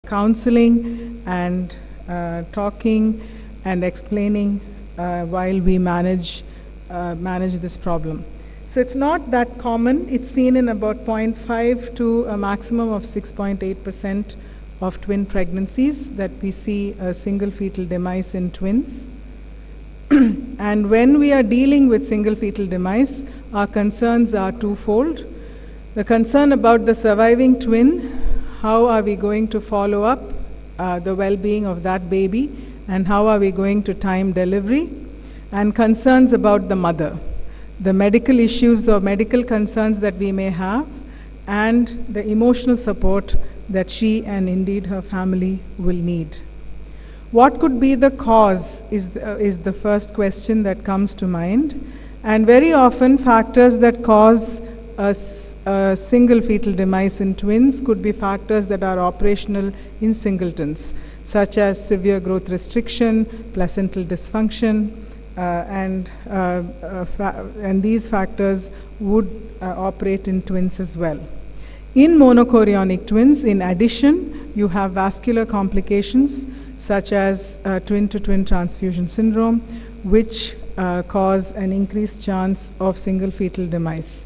counseling and talking and explaining while we manage this problem. So it's not that common. It's seen in about 0.5 to a maximum of 6.8% of twin pregnancies that we see a single fetal demise in twins. And when we are dealing with single fetal demise, our concerns are twofold. The concern about the surviving twin, how are we going to follow up the well-being of that baby, and how are we going to time delivery, and concerns about the mother, the medical issues or medical concerns that we may have, and the emotional support that she and indeed her family will need. What could be the cause is the first question that comes to mind. And very often factors that cause a single fetal demise in twins could be factors that are operational in singletons, such as severe growth restriction, placental dysfunction, and these factors would operate in twins as well. In monochorionic twins, in addition, you have vascular complications such as twin-to-twin transfusion syndrome, which cause an increased chance of single fetal demise.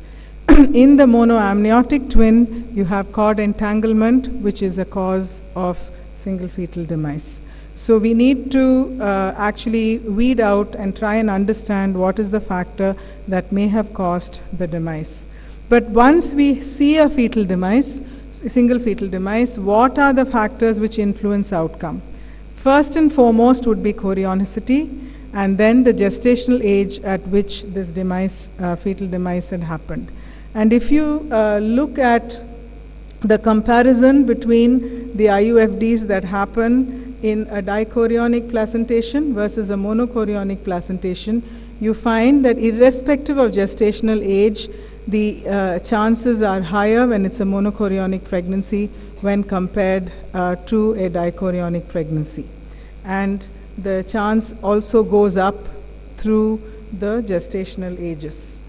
In the monoamniotic twin, you have cord entanglement, which is a cause of single fetal demise. So we need to actually weed out and try and understand what is the factor that may have caused the demise. But once we see a fetal demise, single fetal demise, what are the factors which influence outcome? First and foremost would be chorionicity, and then the gestational age at which this demise, fetal demise had happened. And if you look at the comparison between the IUFDs that happen in a dichorionic placentation versus a monochorionic placentation, you find that irrespective of gestational age, the chances are higher when it's a monochorionic pregnancy when compared to a dichorionic pregnancy. And the chance also goes up through the gestational ages.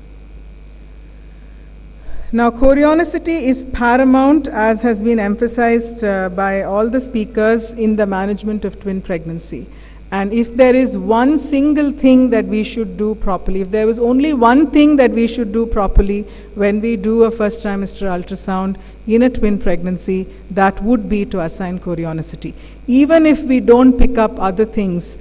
Now, chorionicity is paramount, as has been emphasized by all the speakers in the management of twin pregnancy. And if there is one single thing that we should do properly, if there was only one thing that we should do properly when we do a first trimester ultrasound in a twin pregnancy, that would be to assign chorionicity. Even if we don't pick up other things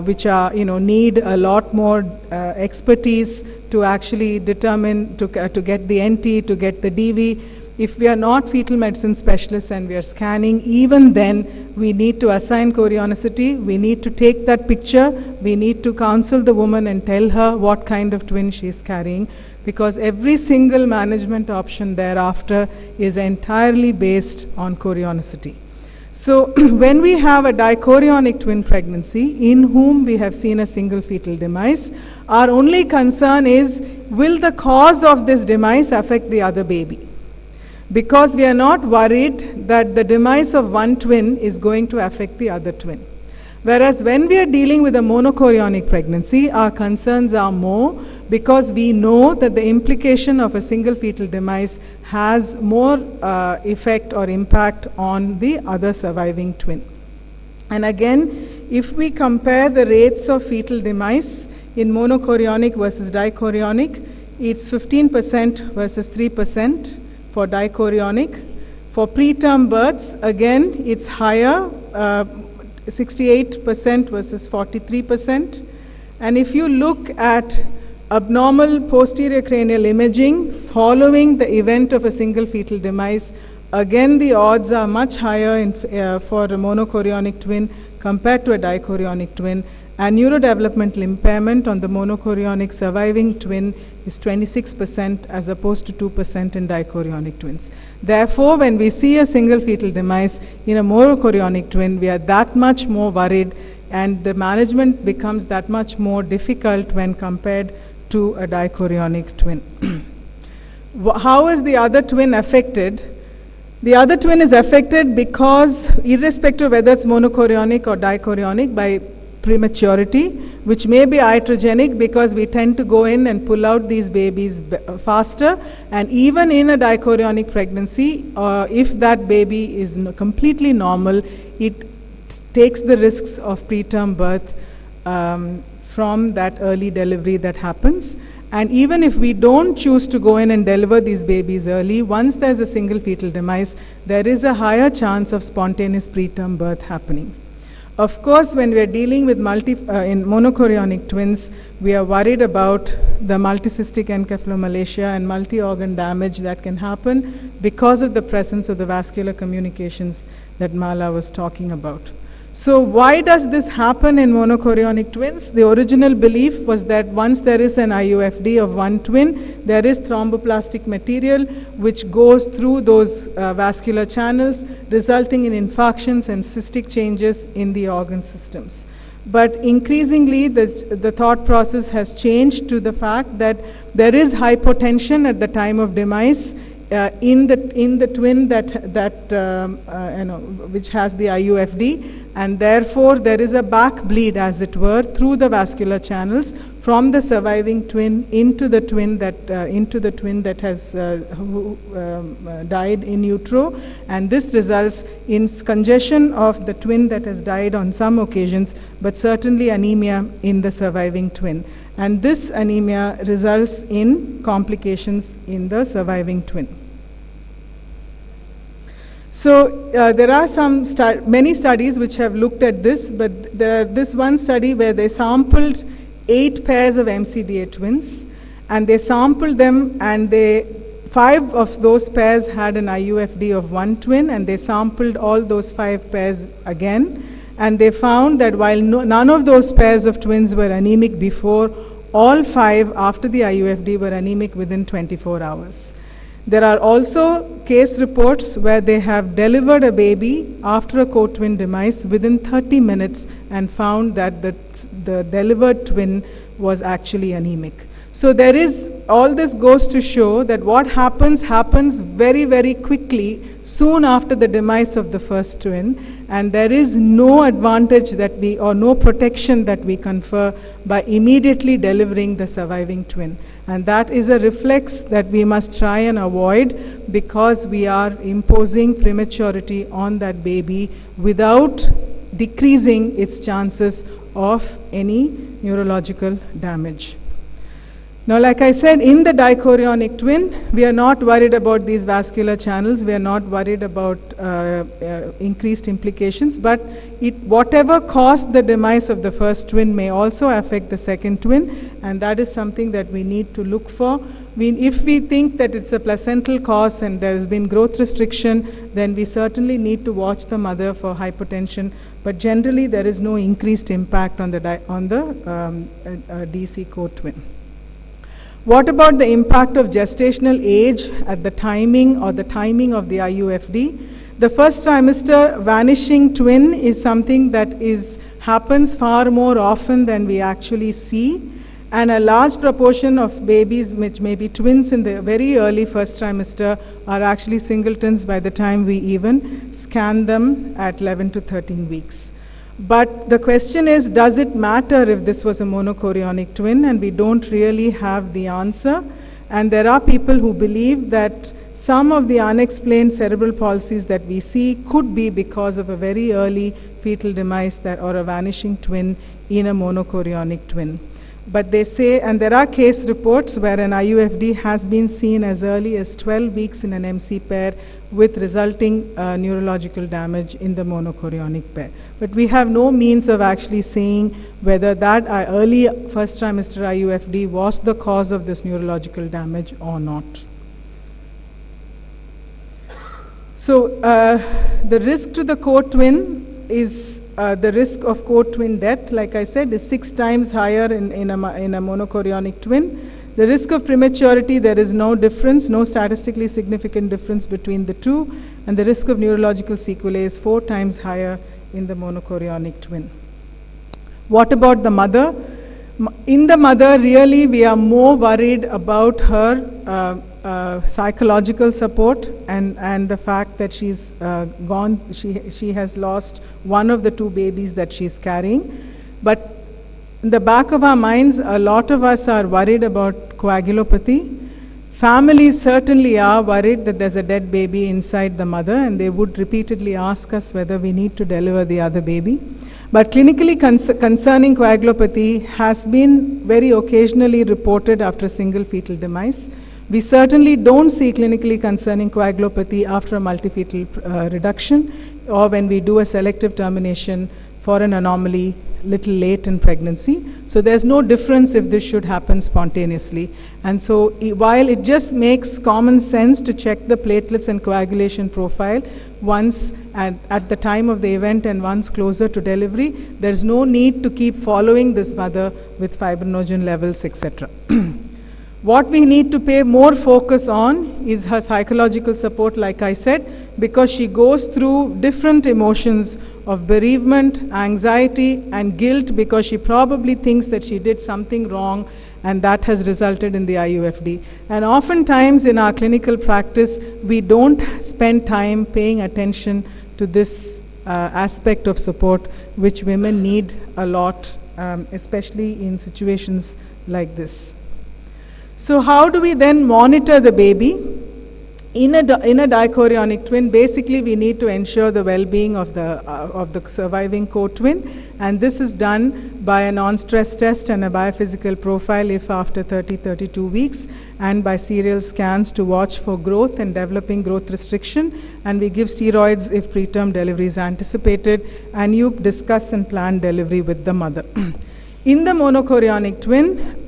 which are, need a lot more expertise to actually determine, to get the NT, to get the DV. If we are not fetal medicine specialists and we are scanning, even then we need to assign chorionicity, we need to take that picture, we need to counsel the woman and tell her what kind of twin she is carrying, because every single management option thereafter is entirely based on chorionicity. So when we have a dichorionic twin pregnancy in whom we have seen a single fetal demise, our only concern is, will the cause of this demise affect the other baby? Because we are not worried that the demise of one twin is going to affect the other twin. Whereas when we are dealing with a monochorionic pregnancy, our concerns are more because we know that the implication of a single fetal demise has more effect or impact on the other surviving twin. And again, if we compare the rates of fetal demise in monochorionic versus dichorionic, it's 15% versus 3% for dichorionic. For preterm births, again, it's higher, 68% versus 43%. And if you look at abnormal posterior cranial imaging following the event of a single fetal demise, again the odds are much higher for a monochorionic twin compared to a dichorionic twin. And neurodevelopmental impairment on the monochorionic surviving twin is 26% as opposed to 2% in dichorionic twins. Therefore, when we see a single fetal demise in a monochorionic twin, we are that much more worried, and the management becomes that much more difficult when compared to a dichorionic twin. How is the other twin affected? The other twin is affected because, irrespective of whether it's monochorionic or dichorionic, by prematurity, which may be iatrogenic because we tend to go in and pull out these babies faster. And even in a dichorionic pregnancy, if that baby is completely normal, it takes the risks of preterm birth from that early delivery that happens. And even if we don't choose to go in and deliver these babies early, once there's a single fetal demise, there is a higher chance of spontaneous preterm birth happening. Of course, when we are dealing with in monochorionic twins, we are worried about the multicystic encephalomalacia and multi-organ damage that can happen because of the presence of the vascular communications that Mala was talking about. So why does this happen in monochorionic twins? The original belief was that once there is an IUFD of one twin, there is thromboplastic material which goes through those vascular channels, resulting in infarctions and cystic changes in the organ systems. But increasingly, the thought process has changed to the fact that there is hypotension at the time of demise in the twin which has the IUFD, and therefore there is a back bleed, as it were, through the vascular channels from the surviving twin into the twin that has died in utero, and this results in congestion of the twin that has died on some occasions, but certainly anemia in the surviving twin. And this anemia results in complications in the surviving twin. So there are many studies which have looked at this, but this one study where they sampled 8 pairs of MCDA twins, and they sampled them, and 5 of those pairs had an IUFD of one twin, and they sampled all those 5 pairs again, and they found that while none of those pairs of twins were anemic before, all 5 after the IUFD were anemic within 24 hours. There are also case reports where they have delivered a baby after a co-twin demise within 30 minutes and found that the delivered twin was actually anemic. So all this goes to show that what happens very, very quickly soon after the demise of the first twin, and there is no advantage or no protection that we confer by immediately delivering the surviving twin. And that is a reflex that we must try and avoid, because we are imposing prematurity on that baby without decreasing its chances of any neurological damage. Now, like I said, in the dichorionic twin, we are not worried about these vascular channels. We are not worried about increased implications. But whatever caused the demise of the first twin may also affect the second twin, and that is something that we need to look for. If we think that it's a placental cause and there has been growth restriction, then we certainly need to watch the mother for hypotension. But generally, there is no increased impact on the DC co-twin. What about the impact of gestational age at the timing of the IUFD? The first trimester vanishing twin is something that happens far more often than we actually see, and a large proportion of babies which may be twins in the very early first trimester are actually singletons by the time we even scan them at 11 to 13 weeks. But the question is, does it matter if this was a monochorionic twin? And we don't really have the answer. And there are people who believe that some of the unexplained cerebral palsies that we see could be because of a very early fetal demise or a vanishing twin in a monochorionic twin. But they say, and there are case reports where an IUFD has been seen as early as 12 weeks in an MC pair with resulting neurological damage in the monochorionic pair. But we have no means of actually saying whether that early first trimester IUFD was the cause of this neurological damage or not. So the risk to the co-twin is the risk of co-twin death, like I said, is 6 times higher in a monochorionic twin. The risk of prematurity, there is no difference, no statistically significant difference between the two, and the risk of neurological sequelae is 4 times higher in the monochorionic twin. What about the mother? In the mother, really, we are more worried about her psychological support and the fact that she's she has lost one of the 2 babies that she's carrying. But in the back of our minds, a lot of us are worried about coagulopathy. Families certainly are worried that there's a dead baby inside the mother, and they would repeatedly ask us whether we need to deliver the other baby. But clinically concerning coagulopathy has been very occasionally reported after a single fetal demise. We certainly don't see clinically concerning coagulopathy after a multifetal reduction, or when we do a selective termination for an anomaly little late in pregnancy. So there's no difference if this should happen spontaneously. And so while it just makes common sense to check the platelets and coagulation profile once at the time of the event and once closer to delivery, there's no need to keep following this mother with fibrinogen levels, etc. What we need to pay more focus on is her psychological support, like I said, because she goes through different emotions of bereavement, anxiety, and guilt because she probably thinks that she did something wrong, and that has resulted in the IUFD. And oftentimes in our clinical practice, we don't spend time paying attention to this aspect of support, which women need a lot, especially in situations like this. So how do we then monitor the baby? In a dichorionic twin, basically we need to ensure the well-being of the surviving co-twin, and this is done by a non-stress test and a biophysical profile if after 30-32 weeks, and by serial scans to watch for growth and developing growth restriction, and we give steroids if preterm delivery is anticipated, and you discuss and plan delivery with the mother. In the monochorionic twin,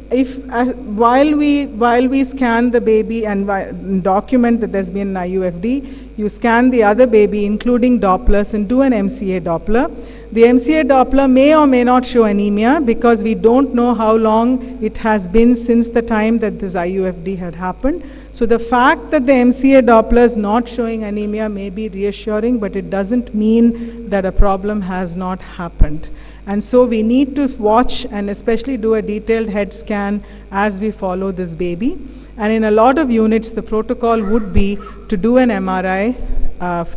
while we scan the baby and document that there's been an IUFD, you scan the other baby, including Dopplers, and do an MCA Doppler. The MCA Doppler may or may not show anemia because we don't know how long it has been since the time that this IUFD had happened. So the fact that the MCA Doppler is not showing anemia may be reassuring, but it doesn't mean that a problem has not happened. And so we need to watch and especially do a detailed head scan as we follow this baby. And in a lot of units, the protocol would be to do an MRI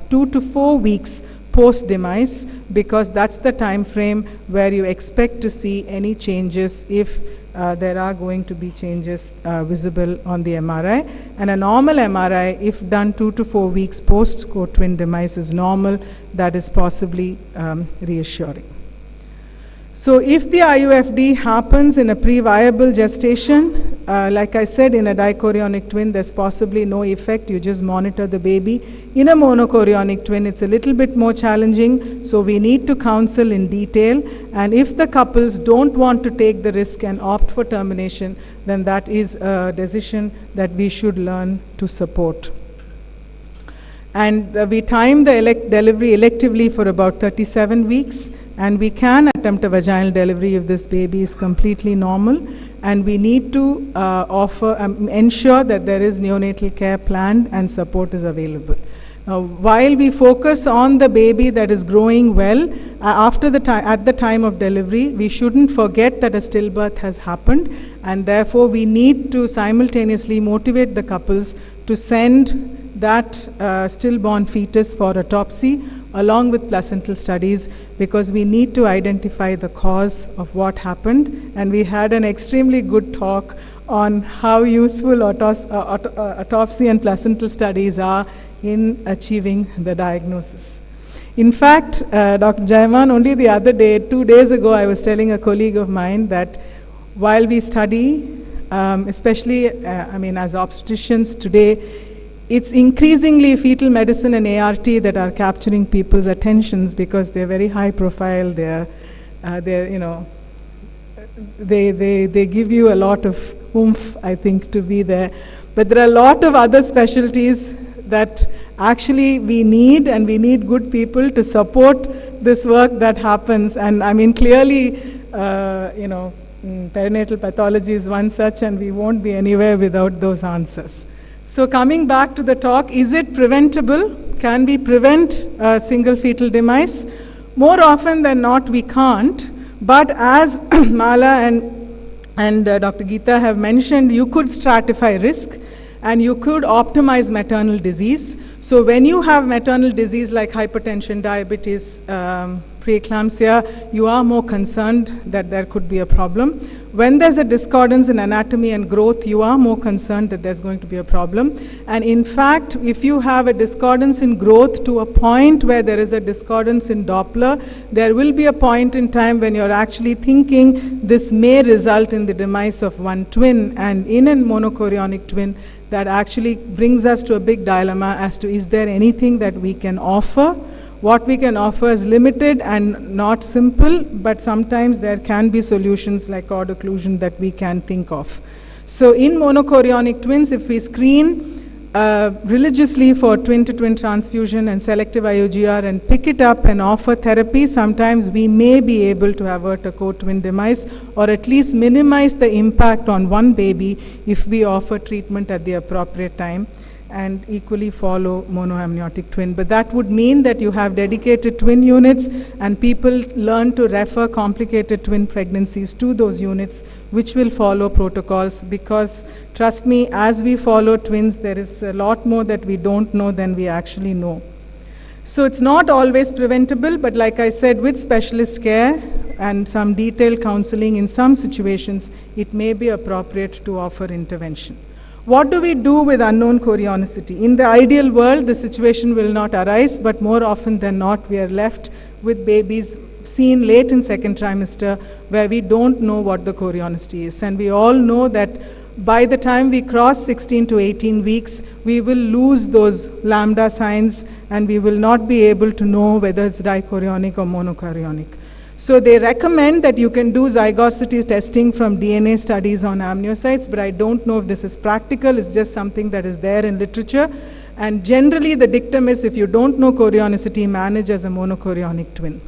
2 to 4 weeks post-demise, because that's the time frame where you expect to see any changes if there are going to be changes visible on the MRI. And a normal MRI, if done 2 to 4 weeks post-co-twin demise, is normal. That is possibly reassuring. So if the IUFD happens in a pre-viable gestation, like I said, in a dichorionic twin, there's possibly no effect. You just monitor the baby. In a monochorionic twin, it's a little bit more challenging, so we need to counsel in detail. And if the couples don't want to take the risk and opt for termination, then that is a decision that we should learn to support. And we time the delivery electively for about 37 weeks. And we can attempt a vaginal delivery if this baby is completely normal. And we need to ensure that there is neonatal care planned and support is available. Now, while we focus on the baby that is growing well, at the time of delivery, we shouldn't forget that a stillbirth has happened. And therefore, we need to simultaneously motivate the couples to send that stillborn fetus for autopsy along with placental studies, because we need to identify the cause of what happened. And we had an extremely good talk on how useful autopsy and placental studies are in achieving the diagnosis. In fact, Dr. Jaiman, only the other day, 2 days ago, I was telling a colleague of mine that while we study, especially, as obstetricians today, it's increasingly fetal medicine and ART that are capturing people's attentions because they're very high profile. They give you a lot of oomph, I think, to be there. But there are a lot of other specialties that actually we need, and we need good people to support this work that happens. And clearly, perinatal pathology is one such, and we won't be anywhere without those answers. So coming back to the talk, is it preventable? Can we prevent single fetal demise? More often than not, we can't. But as Mala and Dr. Geeta have mentioned, you could stratify risk and you could optimize maternal disease. So when you have maternal disease like hypertension, diabetes, preeclampsia, you are more concerned that there could be a problem. When there's a discordance in anatomy and growth, you are more concerned that there's going to be a problem. And in fact, if you have a discordance in growth to a point where there is a discordance in Doppler, there will be a point in time when you're actually thinking this may result in the demise of one twin. And in a monochorionic twin, that actually brings us to a big dilemma as to, is there anything that we can offer? What we can offer is limited and not simple, but sometimes there can be solutions like cord occlusion that we can think of. So in monochorionic twins, if we screen religiously for twin-to-twin transfusion and selective IUGR and pick it up and offer therapy, sometimes we may be able to avert a co-twin demise or at least minimize the impact on one baby if we offer treatment at the appropriate time and equally follow monoamniotic twin. But that would mean that you have dedicated twin units and people learn to refer complicated twin pregnancies to those units, which will follow protocols, because trust me, as we follow twins, there is a lot more that we don't know than we actually know. So it's not always preventable, but like I said, with specialist care and some detailed counseling in some situations, it may be appropriate to offer intervention. What do we do with unknown chorionicity? In the ideal world, the situation will not arise, but more often than not, we are left with babies seen late in second trimester where we don't know what the chorionicity is. And we all know that by the time we cross 16 to 18 weeks, we will lose those lambda signs and we will not be able to know whether it's dichorionic or monochorionic. So they recommend that you can do zygosity testing from DNA studies on amniocytes, but I don't know if this is practical. It's just something that is there in literature. And generally the dictum is, if you don't know chorionicity, manage as a monochorionic twin.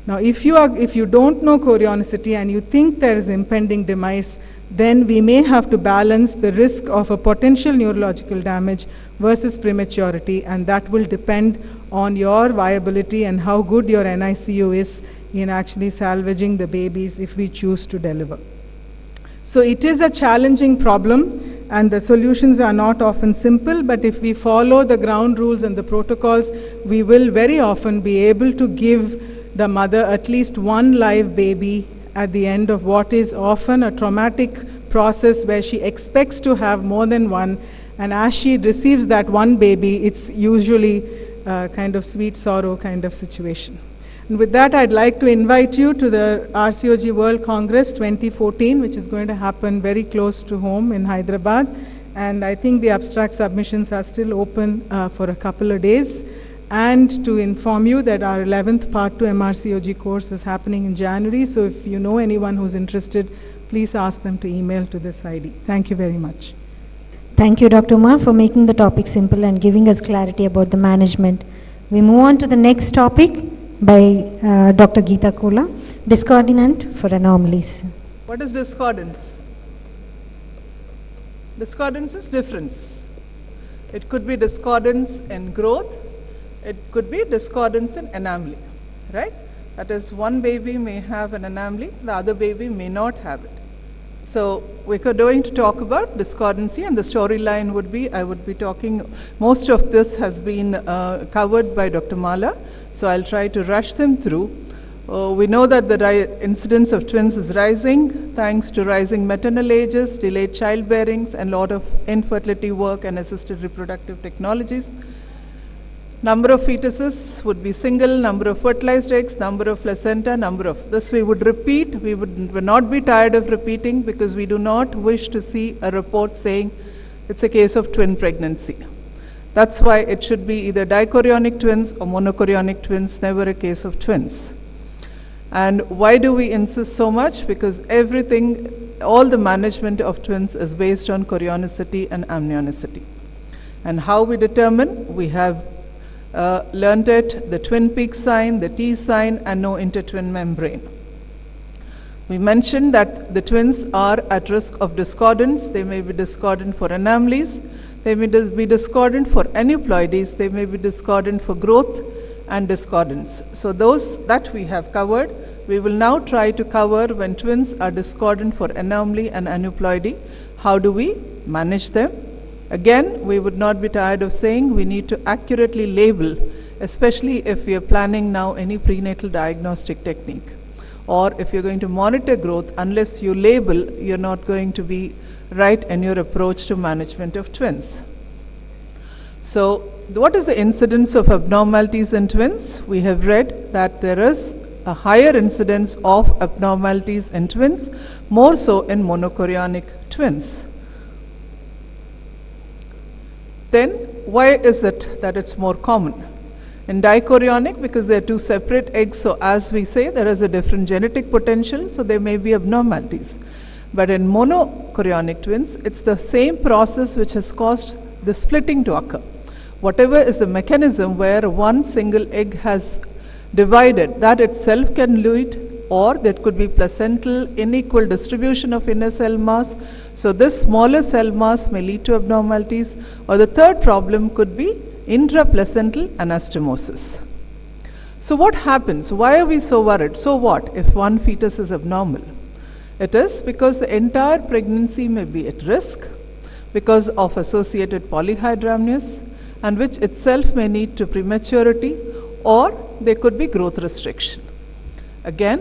Now if you don't know chorionicity and you think there is impending demise, then we may have to balance the risk of a potential neurological damage versus prematurity, and that will depend on your viability and how good your NICU is in actually salvaging the babies if we choose to deliver. So it is a challenging problem and the solutions are not often simple, but if we follow the ground rules and the protocols, we will very often be able to give the mother at least one live baby at the end of what is often a traumatic process where she expects to have more than one, and as she receives that one baby, it's usually a kind of sweet sorrow kind of situation. And with that, I'd like to invite you to the RCOG World Congress 2014, which is going to happen very close to home in Hyderabad. And I think the abstract submissions are still open for a couple of days. And to inform you that our 11th Part 2 MRCOG course is happening in January. So if you know anyone who's interested, please ask them to email to this ID. Thank you very much. Thank you, Dr. Uma, for making the topic simple and giving us clarity about the management. We move on to the next topic by Dr. Geeta Kola, discordant for anomalies. What is discordance? Discordance is difference. It could be discordance in growth. It could be discordance in anomaly, right? That is, one baby may have an anomaly, the other baby may not have it. So we're going to talk about discordancy, and the storyline would be, I would be talking, most of this has been covered by Dr. Mala, so I'll try to rush them through. We know that the incidence of twins is rising thanks to rising maternal ages, delayed childbearings, and a lot of infertility work and assisted reproductive technologies. Number of fetuses would be single, number of fertilized eggs, number of placenta, number of, this we would repeat, we would not be tired of repeating, because we do not wish to see a report saying it's a case of twin pregnancy. That's why it should be either dichorionic twins or monochorionic twins, never a case of twins. And why do we insist so much? Because everything, all the management of twins is based on chorionicity and amnionicity. And how we determine, we have learned it, the twin peak sign, the T sign, and no intertwin membrane. We mentioned that the twins are at risk of discordance. They may be discordant for anomalies, they may be discordant for aneuploidies, they may be discordant for growth and discordance. So those that we have covered, we will now try to cover when twins are discordant for anomaly and aneuploidy. How do we manage them? Again, we would not be tired of saying we need to accurately label, especially if we are planning now any prenatal diagnostic technique. Or if you're going to monitor growth, unless you label, you're not going to be right in your approach to management of twins. So, what is the incidence of abnormalities in twins? We have read that there is a higher incidence of abnormalities in twins, more so in monochorionic twins. Then, why is it that it's more common? In dichorionic, because they are two separate eggs, so as we say, there is a different genetic potential, so there may be abnormalities. But in monochorionic twins, it's the same process which has caused the splitting to occur. Whatever is the mechanism where one single egg has divided, that itself can lead, or there could be placental unequal distribution of inner cell mass. So this smaller cell mass may lead to abnormalities, or the third problem could be intraplacental anastomosis. So what happens? Why are we so worried? So what if one fetus is abnormal? It is because the entire pregnancy may be at risk because of associated polyhydramnios, and which itself may lead to prematurity, or there could be growth restriction. Again,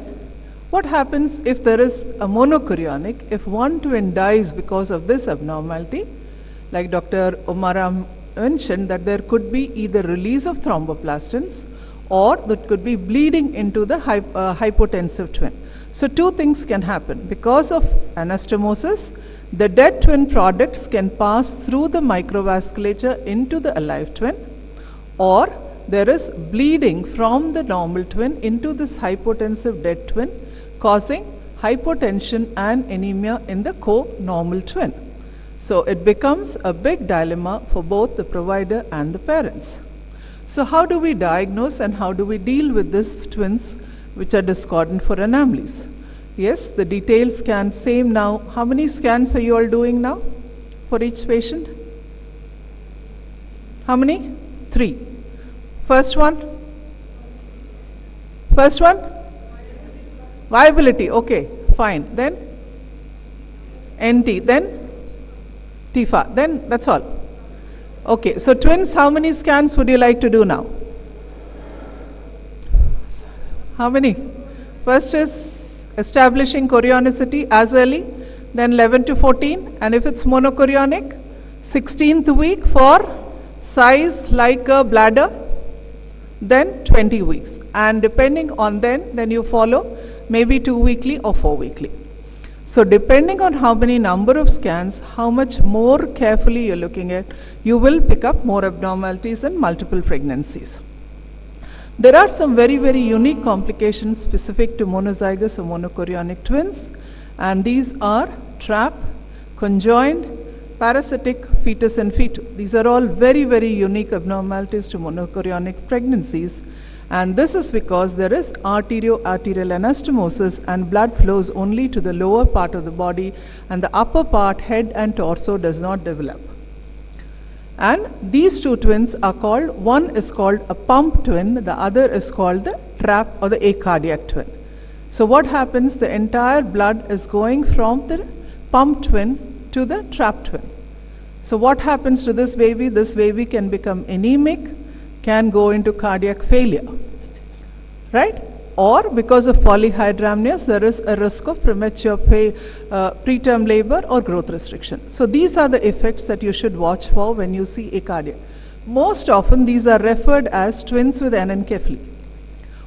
what happens if there is a monochorionic? If one twin dies because of this abnormality, like Dr. Umaram mentioned, that there could be either release of thromboplastins, or that could be bleeding into the hypotensive twin. So two things can happen. Because of anastomosis, the dead twin products can pass through the microvasculature into the alive twin, or there is bleeding from the normal twin into this hypotensive dead twin, causing hypotension and anemia in the co-normal twin. So it becomes a big dilemma for both the provider and the parents. So how do we diagnose and how do we deal with these twins which are discordant for anomalies? Yes, the detailed scan, same now. How many scans are you all doing now for each patient? How many? 3. First one? First one? Viability, okay, fine. Then? NT, then? TIFA, then that's all. Okay, so twins, how many scans would you like to do now? How many? First is establishing chorionicity as early, then 11 to 14, and if it's monochorionic, 16th week for size like a bladder, then 20 weeks. And depending on then you follow maybe 2 weekly or 4 weekly. So depending on how many number of scans, how much more carefully you're looking at, you will pick up more abnormalities in multiple pregnancies. There are some very, very unique complications specific to monozygous or monochorionic twins, and these are trap, conjoined, parasitic, fetus and fetu. These are all very, very unique abnormalities to monochorionic pregnancies, and this is because there is arterial anastomosis and blood flows only to the lower part of the body, and the upper part, head and torso, does not develop. And these two twins are called, one is called a pump twin, the other is called the trap or the acardiac twin. So what happens? The entire blood is going from the pump twin to the trap twin. So what happens to this baby? This baby can become anemic, can go into cardiac failure, right? Or because of polyhydramnios, there is a risk of premature preterm labor or growth restriction. So these are the effects that you should watch for when you see acardia. Most often these are referred as twins with anencephaly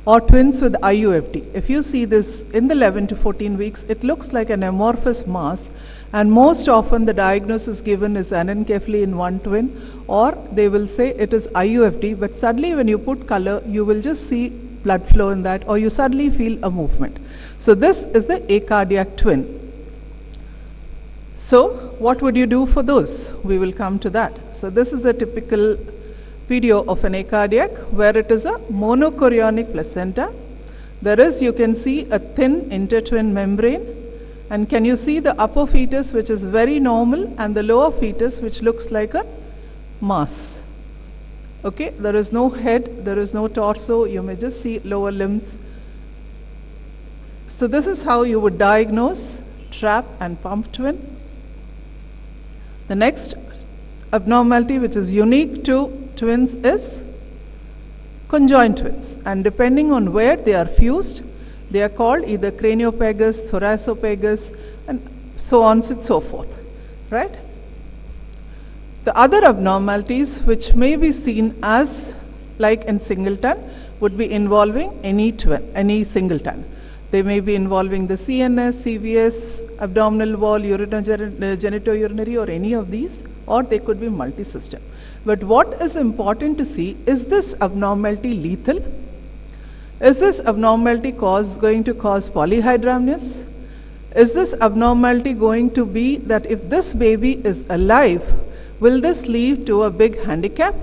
or twins with IUFD. If you see this in the 11 to 14 weeks, it looks like an amorphous mass, and most often the diagnosis given is anencephaly in one twin, or they will say it is IUFD, but suddenly when you put color, you will just see blood flow in that, or you suddenly feel a movement. So this is the acardiac twin. So what would you do for those? We will come to that. So this is a typical video of an acardiac where it is a monochorionic placenta. There is, you can see a thin intertwin membrane, and can you see the upper fetus which is very normal and the lower fetus which looks like a mass. Okay, there is no head, there is no torso, you may just see lower limbs. So this is how you would diagnose trap and pump twin. The next abnormality which is unique to twins is conjoined twins, and depending on where they are fused, they are called either craniopagus, thoracopagus, and so on and so forth, right? The other abnormalities which may be seen as like in singleton would be involving any twin, any singleton. They may be involving the CNS, CVS, abdominal wall, genitourinary, or any of these, or they could be multisystem. But what is important to see, is this abnormality lethal? Is this abnormality going to cause polyhydramnios? Is this abnormality going to be that if this baby is alive, will this lead to a big handicap?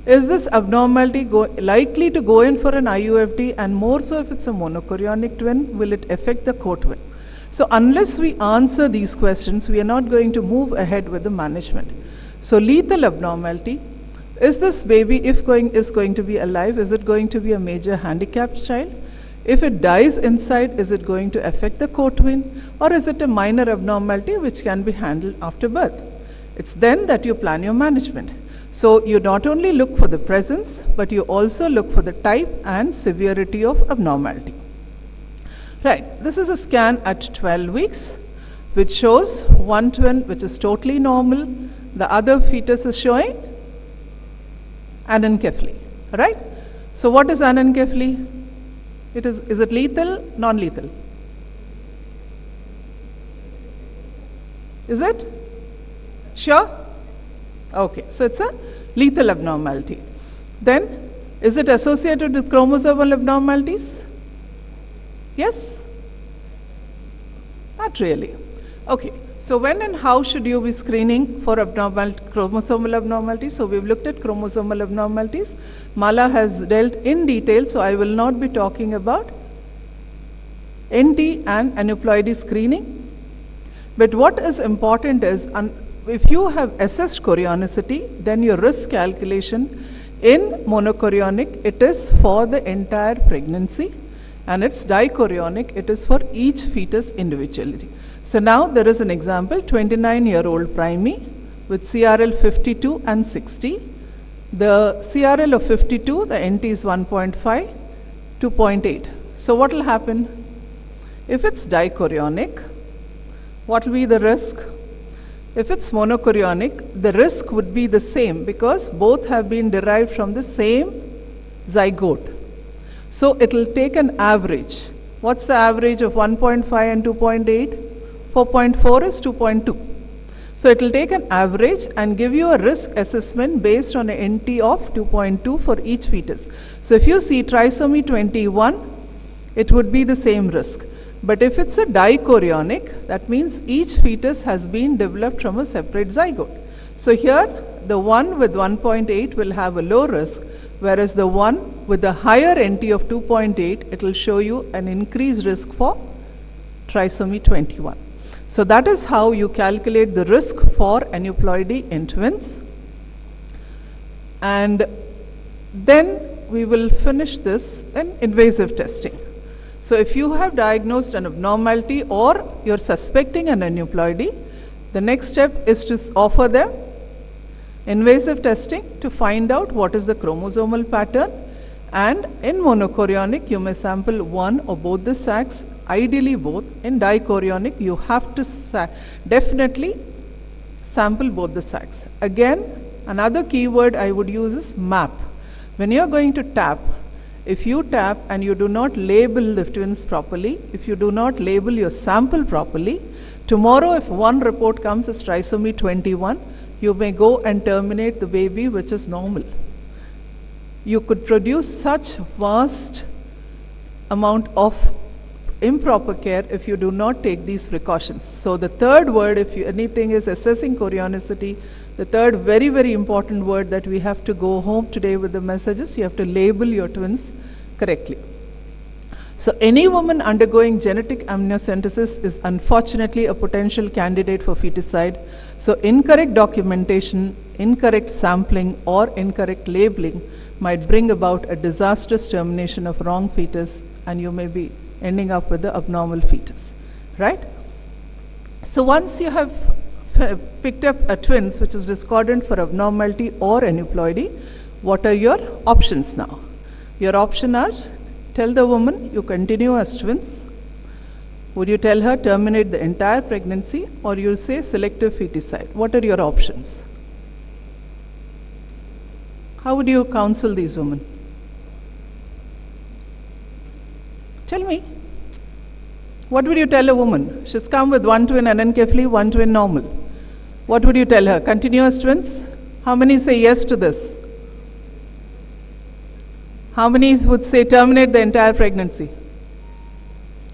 Is this abnormality likely to go in for an IUFD, and more so if it's a monochorionic twin, will it affect the co-twin? So unless we answer these questions, we are not going to move ahead with the management. So lethal abnormality, is this baby is going to be alive? Is it going to be a major handicapped child? If it dies inside, is it going to affect the co-twin, or is it a minor abnormality which can be handled after birth? It's then that you plan your management. So you not only look for the presence, but you also look for the type and severity of abnormality. Right, this is a scan at 12 weeks, which shows one twin which is totally normal. The other fetus is showing anencephaly, right? So what is anencephaly? Is it lethal, non-lethal? Is it? Sure? Okay, so it's a lethal abnormality. Then, is it associated with chromosomal abnormalities? Yes? Not really. Okay, so when and how should you be screening for chromosomal abnormalities? So we've looked at chromosomal abnormalities. Mala has dealt in detail, so I will not be talking about NT and aneuploidy screening. But what is important is, if you have assessed chorionicity, then your risk calculation in monochorionic, it is for the entire pregnancy, and it's dichorionic, it is for each fetus individually. So now there is an example, 29-year-old primey with CRL 52 and 60. The CRL of 52, the NT is 1.5, 2.8. So what will happen? If it's dichorionic, what will be the risk? If it's monochorionic, the risk would be the same because both have been derived from the same zygote. So it will take an average. What's the average of 1.5 and 2.8? 4.4 is 2.2. So it will take an average and give you a risk assessment based on an NT of 2.2 for each fetus. So if you see trisomy 21, it would be the same risk. But if it's a dichorionic, that means each fetus has been developed from a separate zygote. So here, the one with 1.8 will have a low risk, whereas the one with the higher NT of 2.8, it will show you an increased risk for trisomy 21. So that is how you calculate the risk for aneuploidy in twins. And then we will finish this in invasive testing. So if you have diagnosed an abnormality or you're suspecting an aneuploidy, the next step is to offer them invasive testing to find out what is the chromosomal pattern. And in monochorionic, you may sample one or both the sacs, ideally both. In dichorionic, you have to definitely sample both the sacs. Again, another keyword I would use is map. When you're going to tap, if you tap and you do not label the twins properly, if you do not label your sample properly, tomorrow if one report comes as trisomy 21, you may go and terminate the baby which is normal. You could produce such vast amount of improper care if you do not take these precautions. So the third word, if anything is assessing chorionicity, the third very, very important word that we have to go home today with the message is you have to label your twins correctly. So any woman undergoing genetic amniocentesis is unfortunately a potential candidate for feticide. So incorrect documentation, incorrect sampling, or incorrect labeling might bring about a disastrous termination of wrong fetus, and you may be ending up with the abnormal fetus, right? So once you have picked up a twins which is discordant for abnormality or aneuploidy, what are your options now? Your option are, tell the woman you continue as twins. Would you tell her terminate the entire pregnancy, or you say selective feticide? What are your options? How would you counsel these women? Tell me. What would you tell a woman? She's come with one twin anencephaly, one twin normal. What would you tell her? Continuous twins? How many say yes to this? How many would say terminate the entire pregnancy?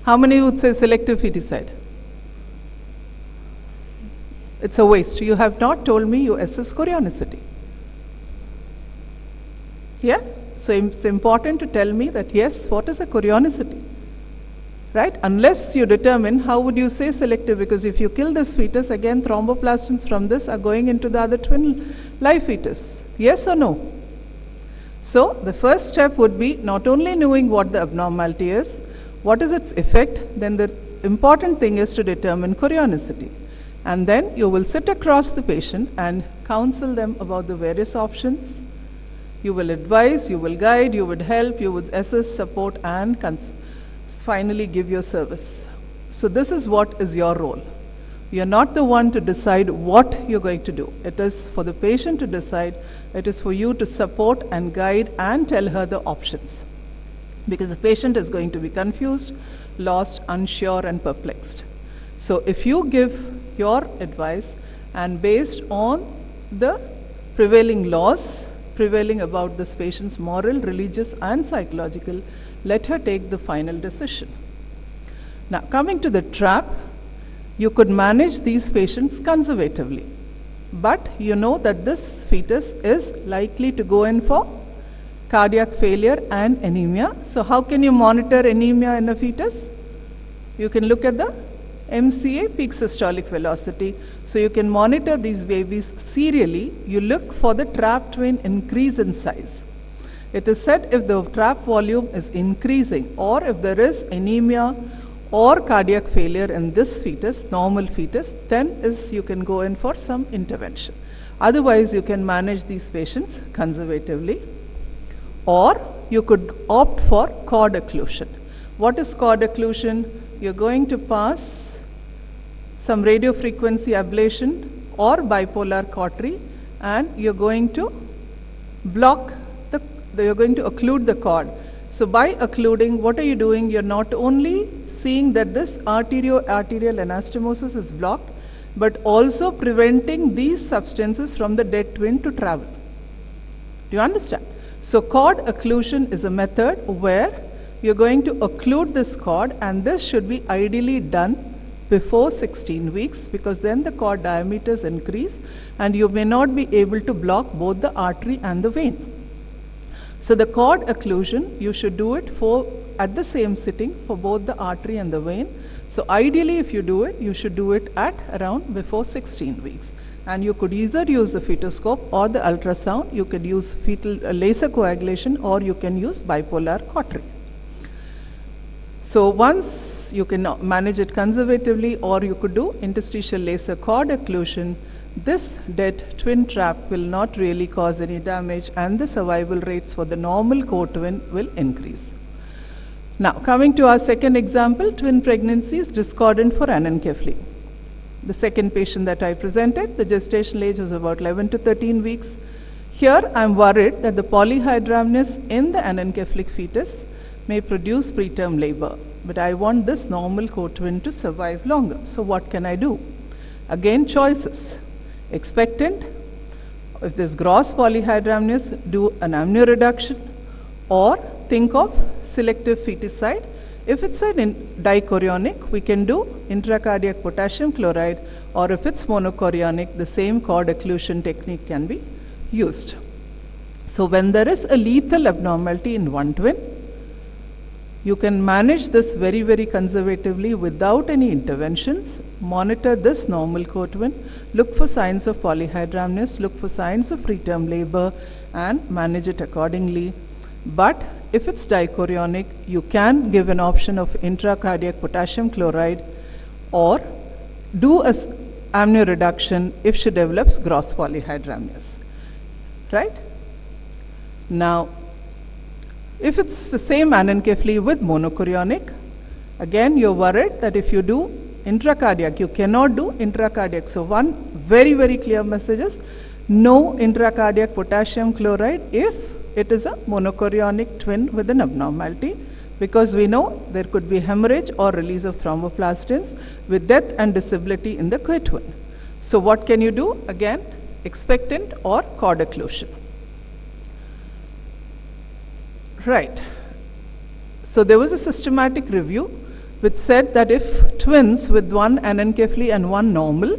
How many would say selective feticide? It's a waste. You have not told me you assess chorionicity. Yeah? So it's important to tell me that yes, what is the chorionicity? Right? Unless you determine, how would you say selective? Because if you kill this fetus, again thromboplastins from this are going into the other twin live fetus. Yes or no? So the first step would be not only knowing what the abnormality is, what is its effect, then the important thing is to determine chorionicity. And then you will sit across the patient and counsel them about the various options. You will advise, you will guide, you would help, you would assess, support, and finally give your service. So this is what is your role. You're not the one to decide what you're going to do. It is for the patient to decide. It is for you to support and guide and tell her the options. Because the patient is going to be confused, lost, unsure, and perplexed. So if you give your advice and based on the prevailing laws, prevailing about this patient's moral, religious, and psychological, let her take the final decision. Now, coming to the trap, you could manage these patients conservatively. But you know that this fetus is likely to go in for cardiac failure and anemia. So how can you monitor anemia in a fetus? You can look at the MCA, peak systolic velocity. So you can monitor these babies serially. You look for the trap twin increase in size. It is said if the trap volume is increasing or if there is anemia or cardiac failure in this fetus, normal fetus, then you can go in for some intervention. Otherwise, you can manage these patients conservatively. Or you could opt for cord occlusion. What is cord occlusion? You're going to pass some radio frequency ablation or bipolar cautery, and you're going to you're going to occlude the cord. So by occluding, what are you doing? You're not only seeing that this arterial anastomosis is blocked, but also preventing these substances from the dead twin to travel. Do you understand? So cord occlusion is a method where you're going to occlude this cord, and this should be ideally done before 16 weeks because then the cord diameters increase and you may not be able to block both the artery and the vein. So the cord occlusion, you should do it at the same sitting for both the artery and the vein. So ideally if you do it, you should do it at around before 16 weeks. And you could either use the fetoscope or the ultrasound. You could use fetal laser coagulation, or you can use bipolar cautery. So once you can manage it conservatively, or you could do interstitial laser cord occlusion, this dead twin trap will not really cause any damage and the survival rates for the normal co-twin will increase. Now coming to our second example, twin pregnancies discordant for anencephaly. The second patient that I presented, the gestational age was about 11 to 13 weeks. Here I am worried that the polyhydramnios in the anencephalic fetus may produce preterm labor, but I want this normal co-twin to survive longer. So what can I do? Again, choices. Expectant, if there's gross polyhydramnios, do an amnioreduction, or think of selective feticide. If it's a dichorionic, we can do intracardiac potassium chloride, or if it's monochorionic, the same cord occlusion technique can be used. So when there is a lethal abnormality in one twin, you can manage this very, very conservatively without any interventions. Monitor this normal co-twin, look for signs of polyhydramnios, look for signs of preterm labor, and manage it accordingly. But if it's dichorionic, you can give an option of intracardiac potassium chloride, or do a amnioreduction if she develops gross polyhydramnios, right? Now, if it's the same anencephaly with monochorionic, again you're worried that if you do intracardiac, you cannot do intracardiac. So one very, very clear message is no intracardiac potassium chloride if it is a monochorionic twin with an abnormality, because we know there could be hemorrhage or release of thromboplastins with death and disability in the co-twin. So what can you do? Again, expectant or cord occlusion. Right. So there was a systematic review which said that if twins with one anencephaly and one normal,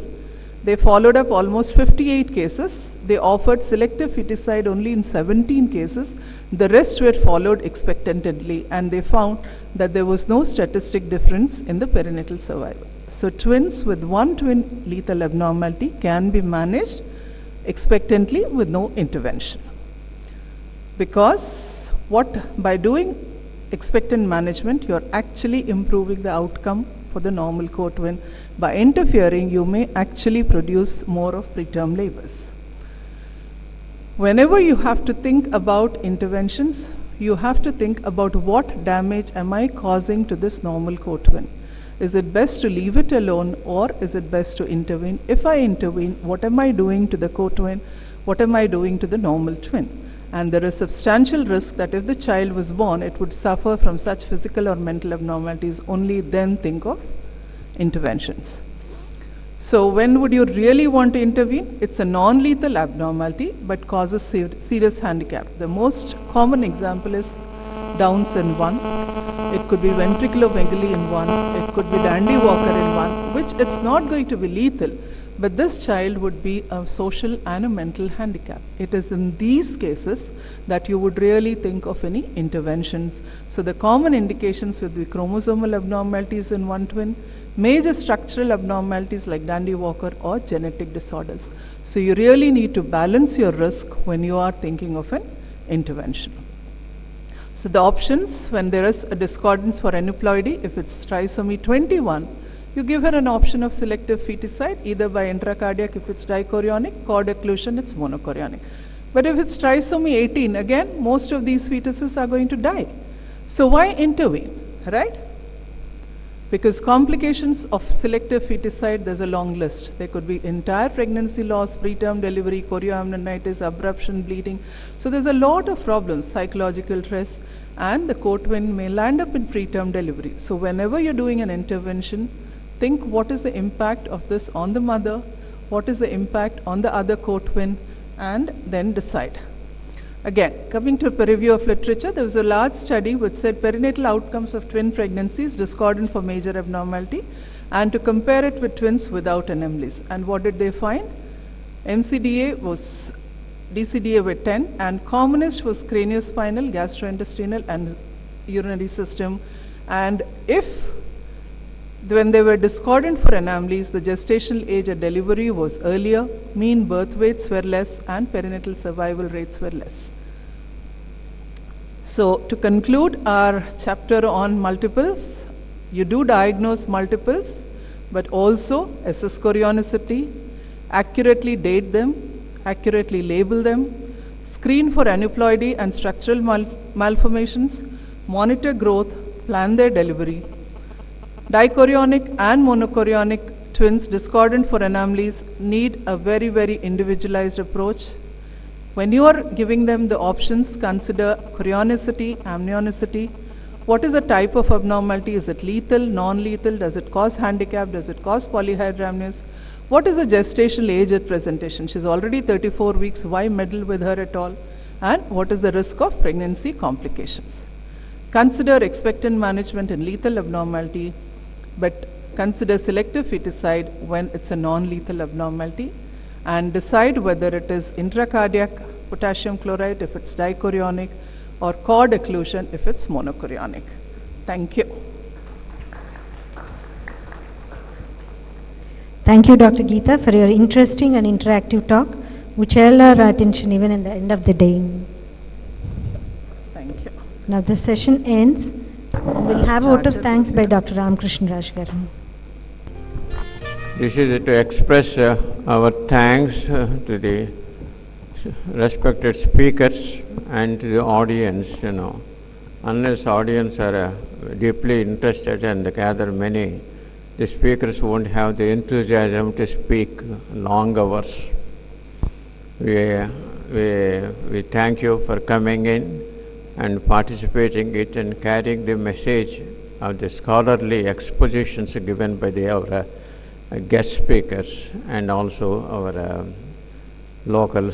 they followed up almost 58 cases. They offered selective feticide only in 17 cases. The rest were followed expectantly, and they found that there was no statistic difference in the perinatal survival. So twins with one twin lethal abnormality can be managed expectantly with no intervention. Because by doing expectant management, you're actually improving the outcome for the normal co-twin. By interfering, you may actually produce more of preterm labors. Whenever you have to think about interventions, you have to think about what damage am I causing to this normal co-twin. Is it best to leave it alone, or is it best to intervene? If I intervene, what am I doing to the co-twin? What am I doing to the normal twin? And there is substantial risk that if the child was born, it would suffer from such physical or mental abnormalities. Only then think of interventions. So when would you really want to intervene? It's a non-lethal abnormality but causes serious handicap. The most common example is Downs in 1. It could be ventriculomegaly in 1. It could be Dandy Walker in 1, which it's not going to be lethal, but this child would be a social and a mental handicap. It is in these cases that you would really think of any interventions. So the common indications would be chromosomal abnormalities in one twin, major structural abnormalities like Dandy Walker, or genetic disorders. So you really need to balance your risk when you are thinking of an intervention. So the options, when there is a discordance for aneuploidy, if it's trisomy 21, you give her an option of selective feticide, either by intracardiac if it's dichorionic, cord occlusion it's monochorionic. But if it's trisomy 18, again, most of these fetuses are going to die. So why intervene, right? Because complications of selective feticide, there's a long list. There could be entire pregnancy loss, preterm delivery, chorioamnionitis, abruption, bleeding. So there's a lot of problems, psychological stress, and the co-twin may land up in preterm delivery. So whenever you're doing an intervention, think what is the impact of this on the mother, what is the impact on the other co-twin, and then decide. Again, coming to a review of literature, there was a large study which said perinatal outcomes of twin pregnancies discordant for major abnormality, and to compare it with twins without anomalies. And what did they find? MCDA was, DCDA were 10, and commonest was craniospinal, gastrointestinal, and urinary system. And when they were discordant for anomalies, the gestational age at delivery was earlier, mean birth weights were less, and perinatal survival rates were less. So to conclude our chapter on multiples, you do diagnose multiples, but also assess chorionicity, accurately date them, accurately label them, screen for aneuploidy and structural malformations, monitor growth, plan their delivery. Dichorionic and monochorionic twins discordant for anomalies need a very, very individualized approach. When you are giving them the options, consider chorionicity, amnionicity. What is the type of abnormality? Is it lethal, non-lethal? Does it cause handicap? Does it cause polyhydramnios? What is the gestational age at presentation? She's already 34 weeks. Why meddle with her at all? And what is the risk of pregnancy complications? Consider expectant management in lethal abnormality, but consider selective feticide when it's a non-lethal abnormality, and decide whether it is intracardiac potassium chloride if it's dichorionic, or cord occlusion if it's monochorionic. Thank you. Thank you, Dr. Geeta, for your interesting and interactive talk, which held our attention even in the end of the day. Thank you. Now this session ends. We'll have a vote of thanks by Dr. Ramakrishna Raj Garu. This is to express our thanks to the respected speakers and to the audience, Unless audience are deeply interested and gather many, the speakers won't have the enthusiasm to speak long hours. We thank you for coming in and participating it and carrying the message of the scholarly expositions given by our guest speakers and also our local